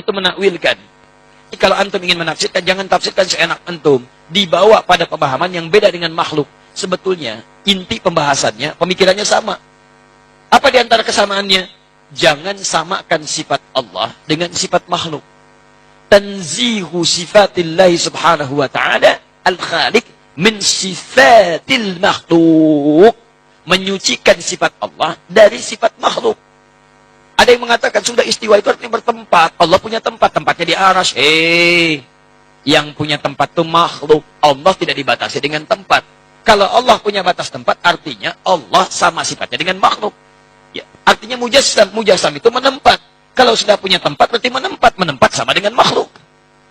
itu menakwilkan. Kalau antum ingin menafsirkan, jangan tafsirkan seenak antum. Dibawa pada pemahaman yang beda dengan makhluk. Sebetulnya, inti pembahasannya, pemikirannya sama. Apa di antara kesamaannya? Jangan samakan sifat Allah dengan sifat makhluk. Tanzihu sifatillahi subhanahu wa ta'ala al-khaliq min sifatil makhluk. Menyucikan sifat Allah dari sifat makhluk. Ada yang mengatakan sudah istiwa itu artinya bertempat. Allah punya tempat, tempatnya di arasy. Yang punya tempat itu makhluk. Allah tidak dibatasi dengan tempat. Kalau Allah punya batas tempat, artinya Allah sama sifatnya dengan makhluk. Ya, artinya mujassam itu menempat. Kalau sudah punya tempat, berarti menempat sama dengan makhluk.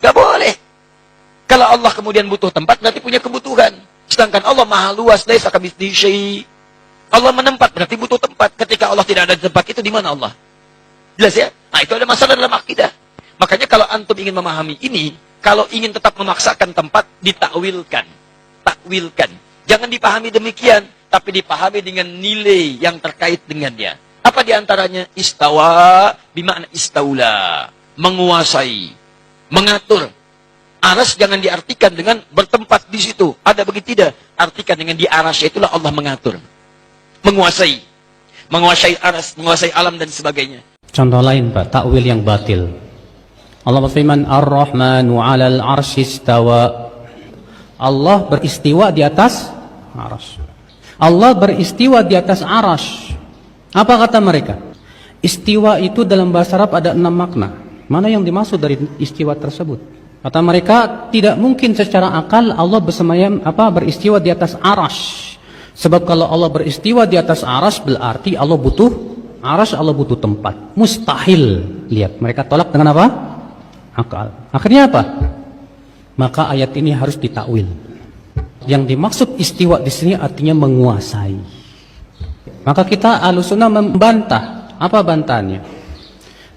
Gak boleh. Kalau Allah kemudian butuh tempat, berarti punya kebutuhan. Sedangkan Allah maha luas, laisa kamitslihi syai'. Allah menempat, berarti butuh tempat. Ketika Allah tidak ada di tempat itu, di mana Allah? Jelas ya? Nah, itu ada masalah dalam akidah. Makanya kalau antum ingin memahami ini, kalau ingin tetap memaksakan tempat, ditakwilkan. Takwilkan. Jangan dipahami demikian, tapi dipahami dengan nilai yang terkait dengannya. Apa diantaranya? Istawa, bimakna istaula. Menguasai. Mengatur. Aras jangan diartikan dengan bertempat di situ. Ada begitu tidak? Artikan dengan di arasy, itulah Allah mengatur. Menguasai. Menguasai aras, menguasai alam dan sebagainya. Contoh lain Pak, takwil yang batil. Allah berfirman, Ar-Rahmanu 'alal 'arsy istawa. Allah beristiwa di atas arsy. Allah beristiwa di atas arsy. Apa kata mereka? Istiwa itu dalam bahasa Arab ada 6 makna. Mana yang dimaksud dari istiwa tersebut? Kata mereka, tidak mungkin secara akal Allah beristiwa di atas arsy. Sebab kalau Allah beristiwa di atas arsy berarti Allah butuh arsy, Allah butuh tempat. Mustahil. Lihat, mereka tolak dengan apa? Akal. Akhirnya apa? Maka ayat ini harus ditakwil. Yang dimaksud istiwa di sini artinya menguasai. Maka kita Ahlussunnah membantah. Apa bantahannya?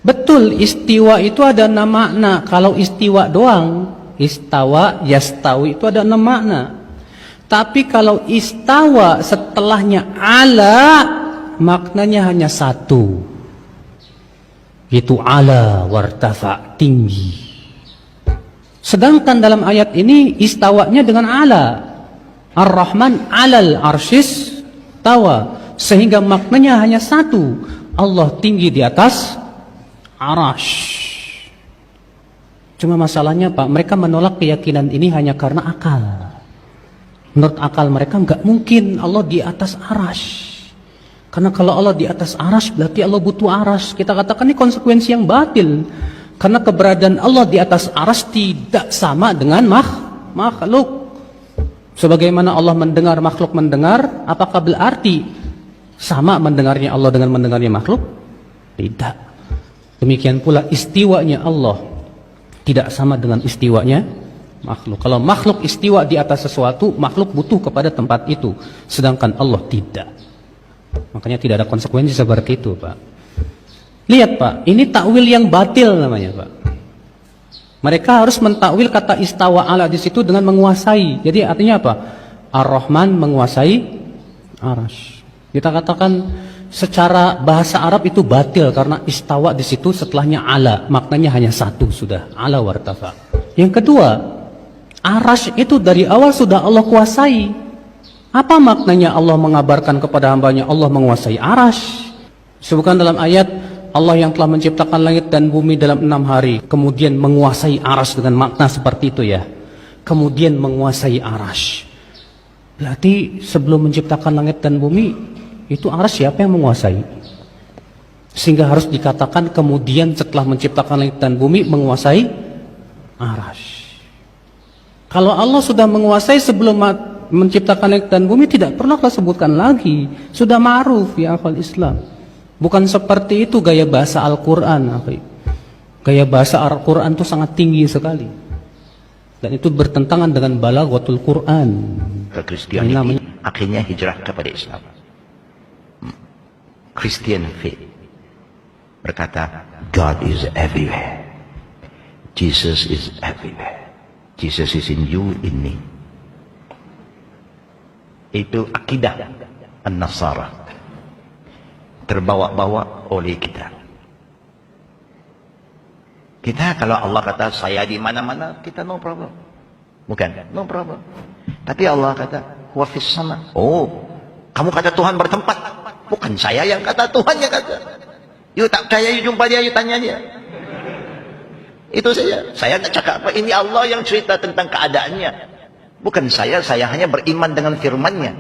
Betul, istiwa itu ada 6 makna. Kalau istiwa doang, istawa, yastawi itu ada 6 makna. Tapi kalau istawa setelahnya ala, maknanya hanya 1. Itu ala wartafa, tinggi. Sedangkan dalam ayat ini istawanya dengan ala. Ar-Rahman alal arsyis tawa. Sehingga maknanya hanya 1. Allah tinggi di atas arasy. Cuma masalahnya Pak, mereka menolak keyakinan ini hanya karena akal. Menurut akal mereka nggak mungkin Allah di atas arasy. Karena kalau Allah di atas arasy berarti Allah butuh arasy. Kita katakan ini konsekuensi yang batil. Karena keberadaan Allah di atas arasy tidak sama dengan makhluk. Sebagaimana Allah mendengar, makhluk mendengar, apakah berarti sama mendengarnya Allah dengan mendengarnya makhluk? Tidak. Demikian pula istiwanya Allah tidak sama dengan istiwanya makhluk. Kalau makhluk istiwa di atas sesuatu, makhluk butuh kepada tempat itu. Sedangkan Allah tidak. Makanya tidak ada konsekuensi seperti itu, Pak. Lihat, Pak, ini takwil yang batil namanya, Pak. Mereka harus mentakwil kata istawa ala di situ dengan menguasai. Jadi artinya apa? Ar-Rahman menguasai arasy. Kita katakan secara bahasa Arab itu batil karena istawa di situ setelahnya ala, maknanya hanya 1 sudah, ala wartafa. Yang kedua, arasy itu dari awal sudah Allah kuasai. Apa maknanya Allah mengabarkan kepada hambanya Allah menguasai arasy? Sebutkan dalam ayat, Allah yang telah menciptakan langit dan bumi dalam 6 hari, kemudian menguasai arasy dengan makna seperti itu ya. Kemudian menguasai arasy. Berarti sebelum menciptakan langit dan bumi, itu arasy siapa yang menguasai? Sehingga harus dikatakan kemudian setelah menciptakan langit dan bumi menguasai arasy. Kalau Allah sudah menguasai sebelum menciptakan langit dan bumi, tidak perlu kita sebutkan lagi. Sudah ma'ruf ya akhwal Islam. Bukan seperti itu gaya bahasa Al-Quran. Gaya bahasa Al-Quran itu sangat tinggi sekali. Dan itu bertentangan dengan balaghatul Quran. Kristiani akhirnya hijrah kepada Islam. Christian faith berkata, God is everywhere. Jesus is everywhere. Jesus is in you, in me. Itu akidah An-Nasara. Terbawa-bawa oleh kita. Kita kalau Allah kata saya di mana-mana, kita no problem. Bukan, no problem. Tapi Allah kata, huwa fis sama. Oh, kamu kata Tuhan bertempat. Bukan saya yang kata, Tuhan yang kata. Yuk tak percaya, yuk jumpa dia, yuk tanya dia. Itu saja. Saya tak cakap apa, ini Allah yang cerita tentang keadaannya. Bukan saya hanya beriman dengan firman-Nya.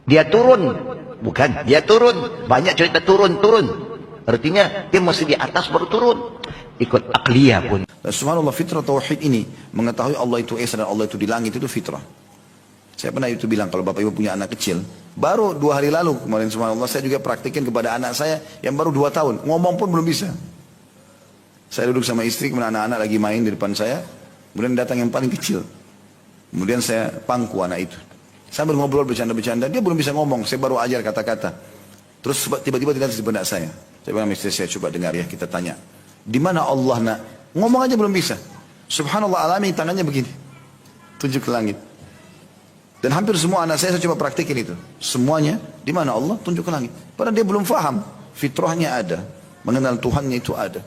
Dia turun. Bukan, dia turun. Banyak cerita turun. Artinya dia mesti di atas baru turun. Ikut akliyah pun. Dan subhanallah, fitrah tauhid ini, mengetahui Allah itu Esa dan Allah itu di langit, itu fitrah. Saya pernah itu bilang, kalau Bapak Ibu punya anak kecil, baru 2 hari lalu kemarin subhanallah, saya juga praktikin kepada anak saya yang baru 2 tahun, ngomong pun belum bisa. Saya duduk sama istri, kemudian anak-anak lagi main di depan saya, kemudian datang yang paling kecil. Kemudian saya pangku anak itu. Sambil ngobrol, bercanda-bercanda, dia belum bisa ngomong, saya baru ajar kata-kata. Terus tiba-tiba terlintas di benak saya. Saya bilang, istri saya, coba dengar ya, kita tanya. Di mana Allah nak? Ngomong aja belum bisa. Subhanallah, alami tangannya begini. Tunjuk ke langit. Dan hampir semua anak saya coba praktikin itu. Semuanya, di mana Allah? Tunjuk ke langit. Padahal dia belum faham. Fitrahnya ada. Mengenal Tuhannya itu ada.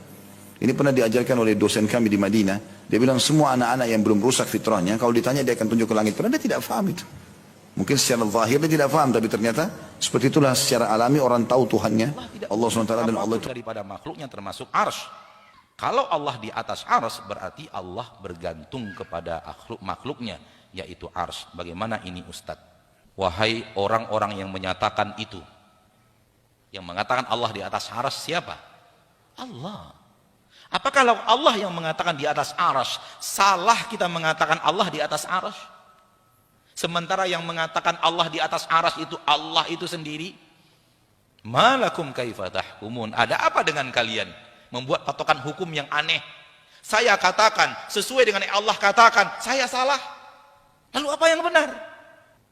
Ini pernah diajarkan oleh dosen kami di Madinah. Dia bilang semua anak-anak yang belum rusak fitrahnya, kalau ditanya dia akan tunjuk ke langit. Padahal dia tidak faham itu. Mungkin secara zahir dia tidak faham, tapi ternyata seperti itulah secara alami orang tahu Tuhannya, Allah SWT dan Allah itu. Daripada makhluknya termasuk arsy. Kalau Allah di atas arsy, berarti Allah bergantung kepada makhluknya, yaitu arsy. Bagaimana ini Ustadz? Wahai orang-orang yang menyatakan itu, yang mengatakan Allah di atas arsy siapa? Allah. Apakah kalau Allah yang mengatakan di atas arsy, salah kita mengatakan Allah di atas arsy? Sementara yang mengatakan Allah di atas arsy itu Allah itu sendiri. Malakum kaifa tahkumun? Ada apa dengan kalian? Membuat patokan hukum yang aneh. Saya katakan sesuai dengan yang Allah katakan, saya salah. Lalu apa yang benar?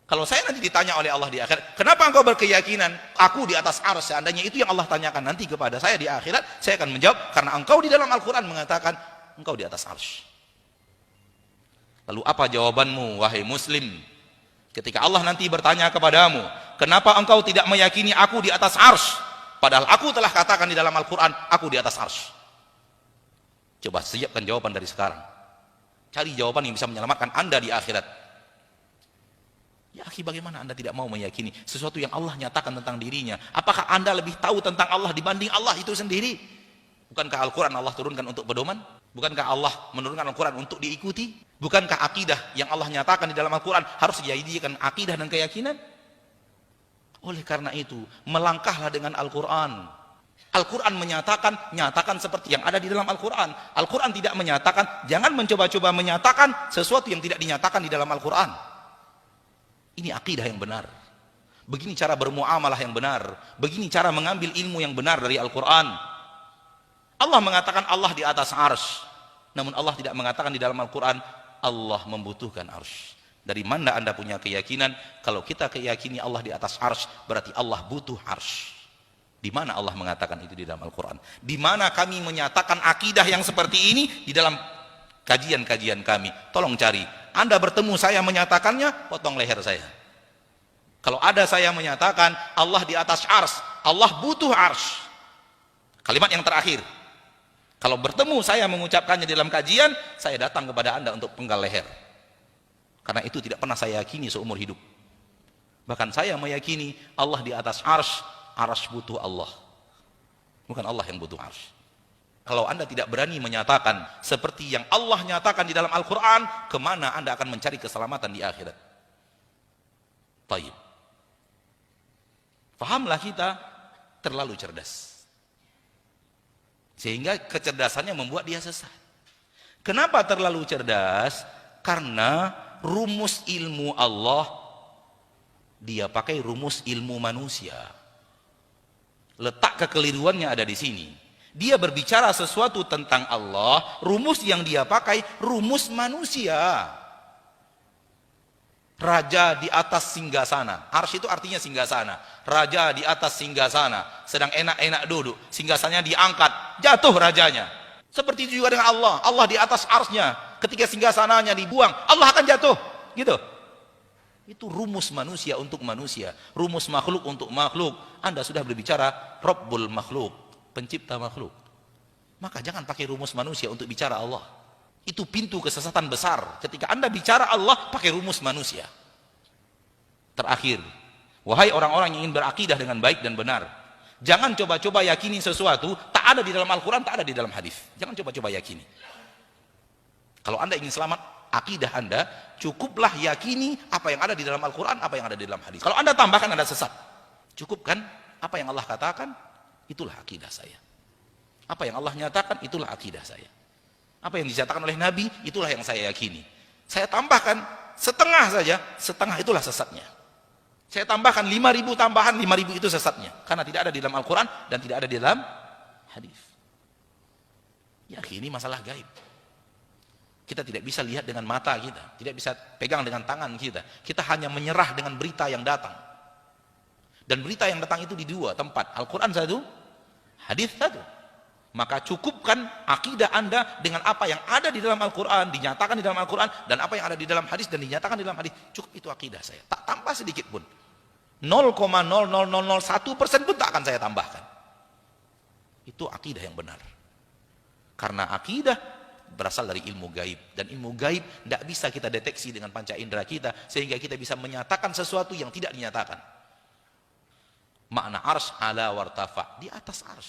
Kalau saya nanti ditanya oleh Allah di akhirat, kenapa engkau berkeyakinan aku di atas arsy? Seandainya itu yang Allah tanyakan nanti kepada saya di akhirat, saya akan menjawab, karena engkau di dalam Al-Quran mengatakan engkau di atas arsy. Lalu apa jawabanmu wahai muslim? Ketika Allah nanti bertanya kepadamu, kenapa engkau tidak meyakini aku di atas arsy? Padahal aku telah katakan di dalam Al-Quran, aku di atas arsy. Coba siapkan jawaban dari sekarang. Cari jawaban yang bisa menyelamatkan anda di akhirat. Ya akhi, bagaimana anda tidak mau meyakini sesuatu yang Allah nyatakan tentang dirinya? Apakah anda lebih tahu tentang Allah dibanding Allah itu sendiri? Bukankah Al-Quran Allah turunkan untuk pedoman? Bukankah Allah menurunkan Al-Quran untuk diikuti? Bukankah akidah yang Allah nyatakan di dalam Al-Quran harus dijadikan akidah dan keyakinan? Oleh karena itu, melangkahlah dengan Al-Quran. Al-Quran menyatakan, nyatakan seperti yang ada di dalam Al-Quran. Al-Quran tidak menyatakan, jangan mencoba-coba menyatakan sesuatu yang tidak dinyatakan di dalam Al-Quran. Ini akidah yang benar. Begini cara bermuamalah yang benar. Begini cara mengambil ilmu yang benar dari Al-Quran. Allah mengatakan Allah di atas arsy. Namun Allah tidak mengatakan di dalam Al-Quran Allah membutuhkan arsy. Dari mana anda punya keyakinan kalau kita keyakini Allah di atas arsy berarti Allah butuh arsy? Di mana Allah mengatakan itu di dalam Al-Quran? Di mana kami menyatakan akidah yang seperti ini di dalam kajian-kajian kami? Tolong cari. Anda bertemu saya menyatakannya, potong leher saya. Kalau ada saya menyatakan Allah di atas arsy, Allah butuh arsy. Kalimat yang terakhir. Kalau bertemu saya mengucapkannya di dalam kajian, saya datang kepada anda untuk penggal leher. Karena itu tidak pernah saya yakini seumur hidup. Bahkan saya meyakini Allah di atas arsy, arsy butuh Allah. Bukan Allah yang butuh arsy. Kalau anda tidak berani menyatakan seperti yang Allah nyatakan di dalam Al-Quran, kemana anda akan mencari keselamatan di akhirat? Taib. Fahamlah kita terlalu cerdas. Sehingga kecerdasannya membuat dia sesat. Kenapa terlalu cerdas? Karena rumus ilmu Allah dia pakai rumus ilmu manusia. Letak kekeliruannya ada di sini. Dia berbicara sesuatu tentang Allah, rumus yang dia pakai rumus manusia. Raja di atas singgasana. Arsy itu artinya singgasana. Raja di atas singgasana, sedang enak-enak duduk, singgasananya diangkat, jatuh rajanya. Seperti itu juga dengan Allah. Allah di atas arsy-nya, ketika singgasananya dibuang, Allah akan jatuh. Gitu. Itu rumus manusia untuk manusia, rumus makhluk untuk makhluk. Anda sudah berbicara Rabbul makhluk, pencipta makhluk. maka jangan pakai rumus manusia untuk bicara Allah. Itu pintu kesesatan besar. Ketika Anda bicara Allah, pakai rumus manusia. Terakhir, wahai orang-orang yang ingin berakidah dengan baik dan benar, jangan coba-coba yakini sesuatu tak ada di dalam Al-Quran, tak ada di dalam hadis. Jangan coba-coba yakini. Kalau Anda ingin selamat akidah Anda, cukuplah yakini apa yang ada di dalam Al-Quran, apa yang ada di dalam hadis. Kalau Anda tambahkan, Anda sesat. Cukupkan apa yang Allah katakan, itulah akidah saya. Apa yang Allah nyatakan, itulah akidah saya. Apa yang dinyatakan oleh Nabi, itulah yang saya yakini. Saya tambahkan setengah saja, setengah itulah sesatnya. Saya tambahkan 5.000 tambahan, 5.000 itu sesatnya. Karena tidak ada di dalam Al-Quran dan tidak ada di dalam hadis. Yakini masalah gaib. Kita tidak bisa lihat dengan mata kita, tidak bisa pegang dengan tangan kita. Kita hanya menyerah dengan berita yang datang. Dan berita yang datang itu di dua tempat, Al-Quran satu, hadis satu. Maka cukupkan akidah Anda dengan apa yang ada di dalam Al-Quran, dinyatakan di dalam Al-Quran, dan apa yang ada di dalam hadis dan dinyatakan di dalam hadis. Cukup itu akidah saya. Tak tambah sedikit pun. 0,00001% pun tak akan saya tambahkan. Itu akidah yang benar. Karena akidah berasal dari ilmu gaib. Dan ilmu gaib tidak bisa kita deteksi dengan panca indera kita, sehingga kita bisa menyatakan sesuatu yang tidak dinyatakan. Makna arsy ala wartafa, di atas arsy.